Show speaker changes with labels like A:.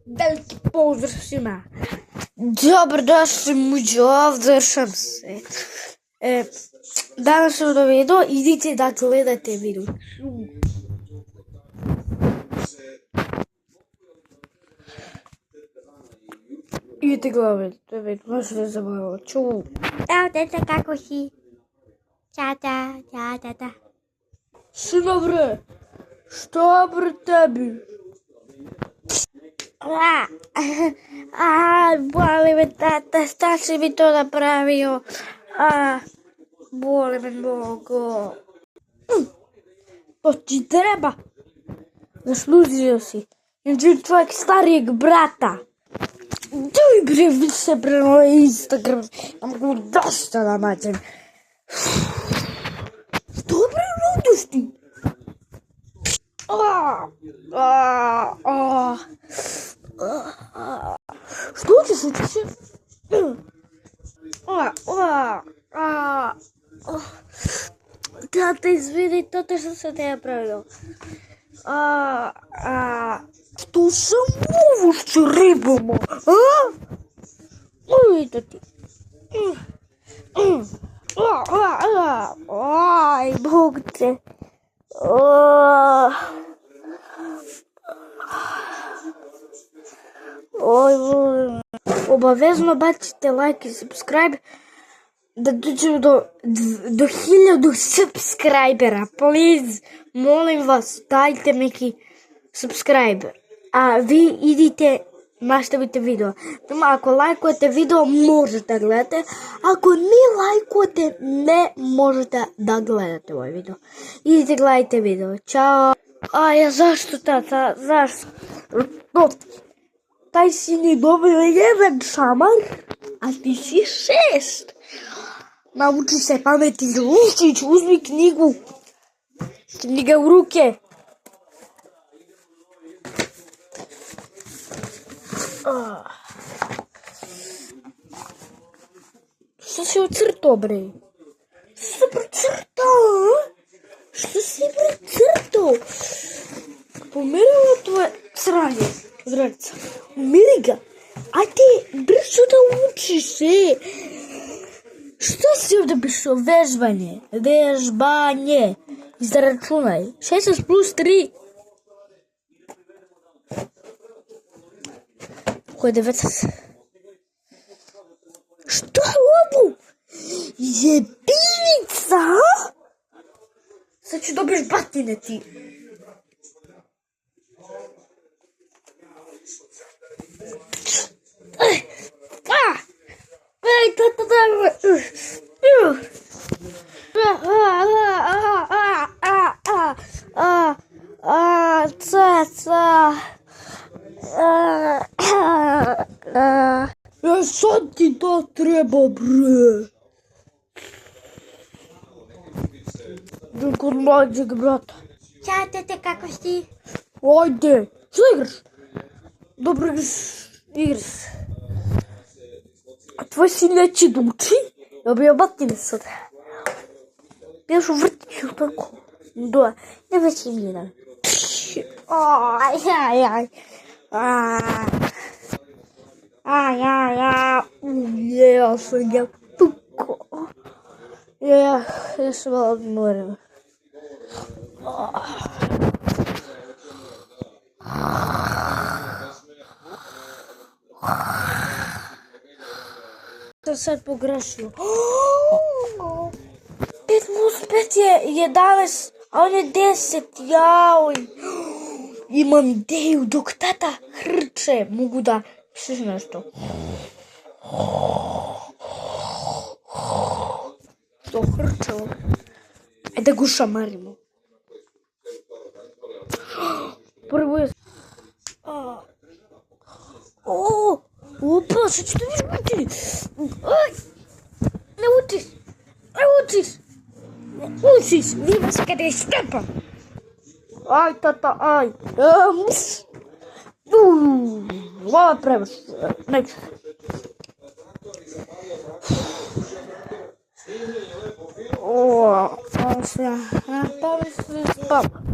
A: Veliki pozdrav svima. Dobrodošli muđe, završam se. Danas sam do video, idite da gledate video. Idite gledate video, možete zabaviti. Ču.
B: Evo, teta, kako si? Tata, tata.
A: Sino bre, šta bre tebi?
B: Boli me tata, šta si mi to napravio? Boli me mnogo.
A: To ti treba. Zaslužio si. Jer čovjek starijeg brata. Daj bre više bre na Instagram. Ja mogu dosta da maćem. Što bre nudiš ti? Što ćeš učiš?
B: Tata, izvini, to što sam te napravio.
A: Što sam uvušću ribama?
B: Ujdo ti. Aj, Bog te.
A: Obavezno bacite like i subscribe da dođemo do 1000 subscribera. Please, molim vas, dajte neki subscribe. A vi idite, nastavite video. Ako lajkujete video, možete gledati. Ako ne lajkujete, ne možete da gledate ovaj video. Idite, gledajte video. Ćao. Zašto tata? Zašto? Taj si ni dobio jedan šamar, a ti si 6. Nauči se pameti, Lučić, uzmi knjigu. Knjiga u ruke. Što si ocrtao, bre? Što si precrtao, Što si precrtao? Pomerila tvoje sranje od radica. Umiri ga. Ajde, brzo da učiš se. Što si ovdje pišao? Vežbanje. Vežbanje. Izračunaj. 16 plus 3. Koje 19? Što je ovo? Jebinica? Sad ću dobiješ batine ti. Sad ti to treba, bre. Kod mlađeg brata.
B: Ćao, tete, kako si?
A: Ajde, što igraš? Dobro igraš. A tvoj sin neće da uči? Dobio batine sad. Biješ u vrtiću tako. Da, ne već im jedan. Ja sam ga tuko. Ja sam malo odmorio. Sam sad pogrešio. 5 plus 5 je 11, a on je 10. Jauj. Imam ideju, dok tata hrče, mogu da pišeš nešto. Što hrčeo? Ajde ga šamarimo. Prvo je... Opa, sad ću to viš Ne učiš, nima se kada je stepa. Aj, tata, aj. Hvala prebaš, neću. Pa mi se spava.